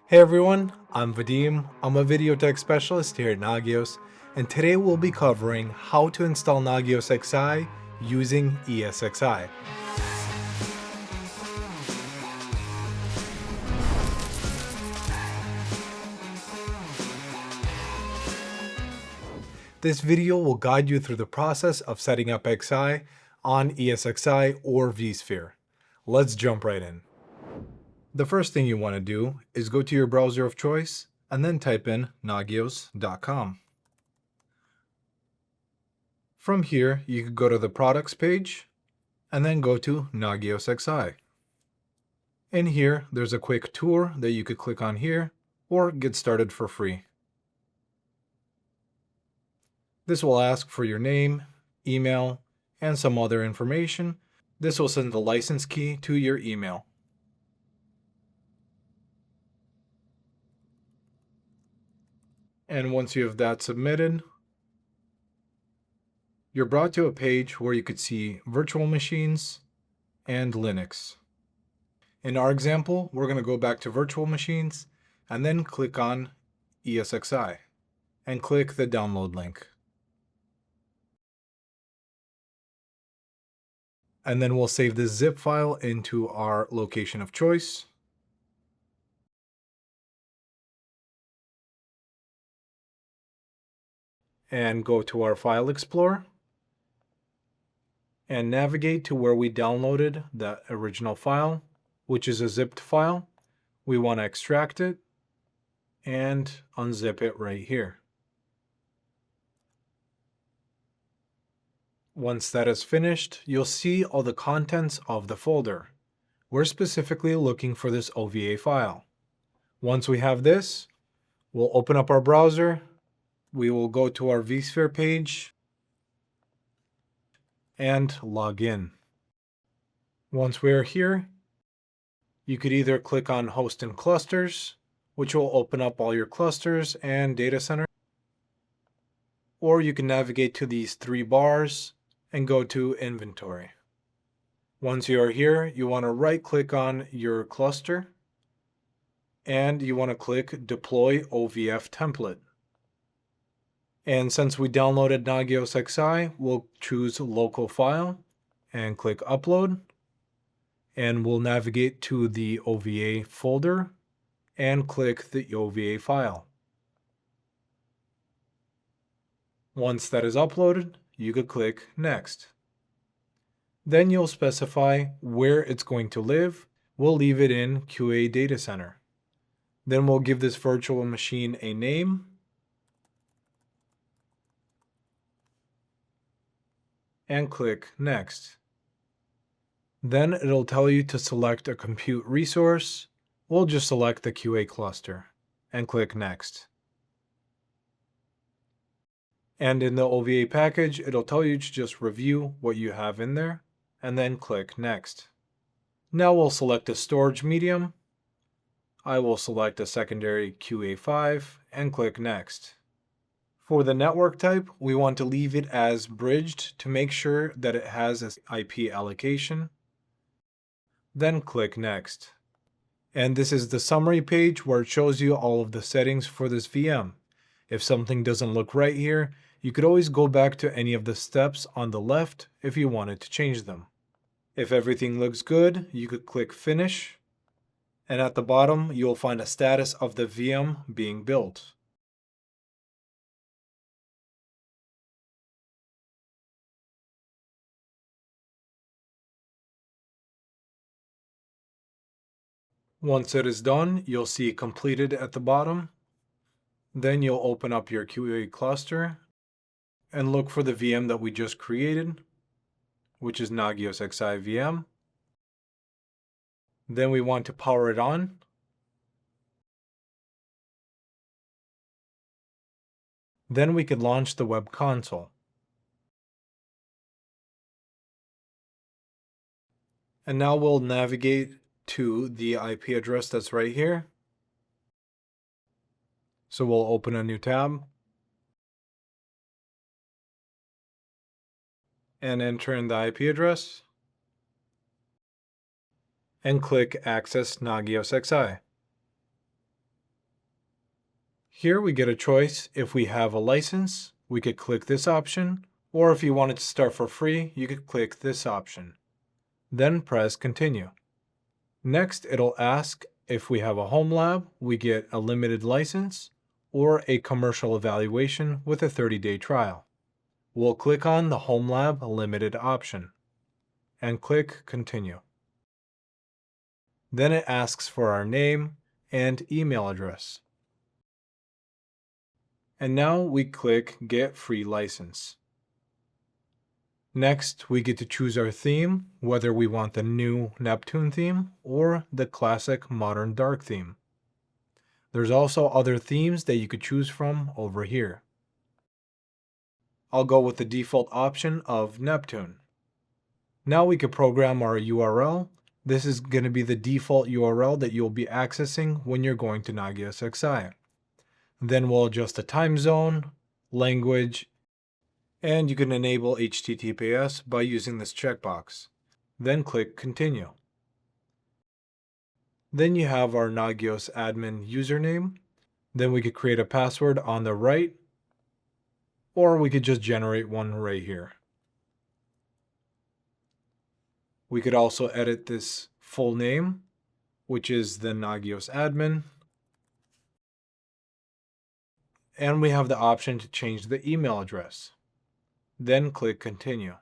Hey everyone, I'm Vadim. I'm a video tech specialist here at Nagios, and today we'll be covering how to install Nagios XI using ESXi. This video will guide you through the process of setting up XI on ESXi or Vsphere. Let's jump right in. The first thing you want to do is go to your browser of choice and then type in nagios.com. From here, you could go to the products page and then go to Nagios XI. In here, there's a quick tour that you could click on here or get started for free. This will ask for your name, email, and some other information. This will send the license key to your email. And once you have that submitted, you're brought to a page where you could see virtual machines and Linux. In our example, we're going to go back to virtual machines and then click on ESXi and click the download link. And then we'll save this zip file into our location of choice. And go to our File Explorer and navigate to where we downloaded the original file, which is a zipped file. We want to extract it and unzip it right here. Once that is finished, you'll see all the contents of the folder. We're specifically looking for this OVA file. Once we have this, we'll open up our browser. We will go to our Vsphere page and log in. Once we are here, you could either click on Host and Clusters, which will open up all your clusters and data center, or you can navigate to these three bars and go to Inventory. Once you are here, you want to right-click on your cluster, and you want to click Deploy OVF Template. And since we downloaded Nagios XI, we'll choose Local File and click Upload. And we'll navigate to the OVA folder and click the OVA file. Once that is uploaded, you could click Next. Then you'll specify where it's going to live. We'll leave it in QA Data Center. Then we'll give this virtual machine a name. And click Next. Then it'll tell you to select a compute resource. We'll just select the QA cluster and click Next. And in the OVA package, it'll tell you to just review what you have in there and then click Next. Now we'll select a storage medium. I will select a secondary QA5 and click Next. For the network type, we want to leave it as bridged to make sure that it has an IP allocation. Then click Next. And this is the summary page where it shows you all of the settings for this VM. If something doesn't look right here, you could always go back to any of the steps on the left if you wanted to change them. If everything looks good, you could click Finish. And at the bottom, you'll find a status of the VM being built. Once it is done, you'll see completed at the bottom. Then you'll open up your QA cluster and look for the VM that we just created, which is Nagios XI VM. Then we want to power it on. Then we could launch the web console. And now we'll navigate to the IP address that's right here. So we'll open a new tab and enter in the IP address and click Access Nagios XI. Here we get a choice. If we have a license, we could click this option, or if you wanted to start for free, you could click this option. Then press continue. Next, it'll ask if we have a home lab, we get a limited license, or a commercial evaluation with a 30-day trial. We'll click on the home lab limited option and click continue. Then it asks for our name and email address. And now we click Get Free License. Next, we get to choose our theme, whether we want the new Neptune theme or the classic modern dark theme. There's also other themes that you could choose from over here. I'll go with the default option of Neptune. Now we could program our URL. This is going to be the default URL that you'll be accessing when you're going to Nagios XI. Then we'll adjust the time zone, language, and you can enable HTTPS by using this checkbox. Then click Continue. Then you have our Nagios admin username. Then we could create a password on the right, or we could just generate one right here. We could also edit this full name, which is the Nagios admin. And we have the option to change the email address. Then click Continue.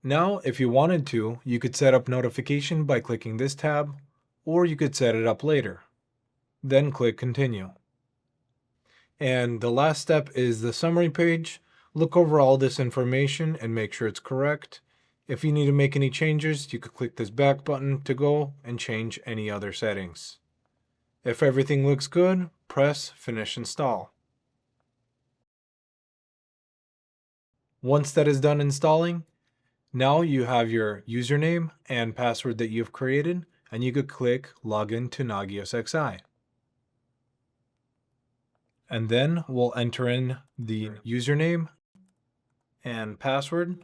Now, if you wanted to, you could set up notification by clicking this tab, or you could set it up later. Then click Continue. And the last step is the summary page. Look over all this information and make sure it's correct. If you need to make any changes, you could click this back button to go and change any other settings. If everything looks good, press Finish Install. Once that is done installing, now you have your username and password that you've created, and you could click Login to Nagios XI. And then we'll enter in the username and password.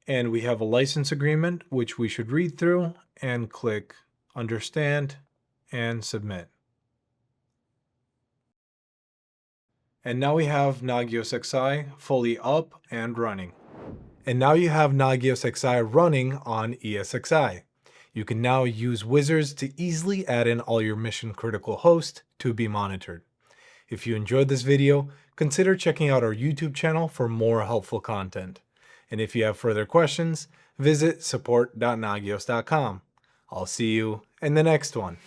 And we have a license agreement, which we should read through and click Understand and Submit. And now we have Nagios XI fully up and running. And now you have Nagios XI running on ESXi. You can now use wizards to easily add in all your mission critical hosts to be monitored. If you enjoyed this video, consider checking out our YouTube channel for more helpful content. And if you have further questions, visit support.nagios.com. I'll see you in the next one.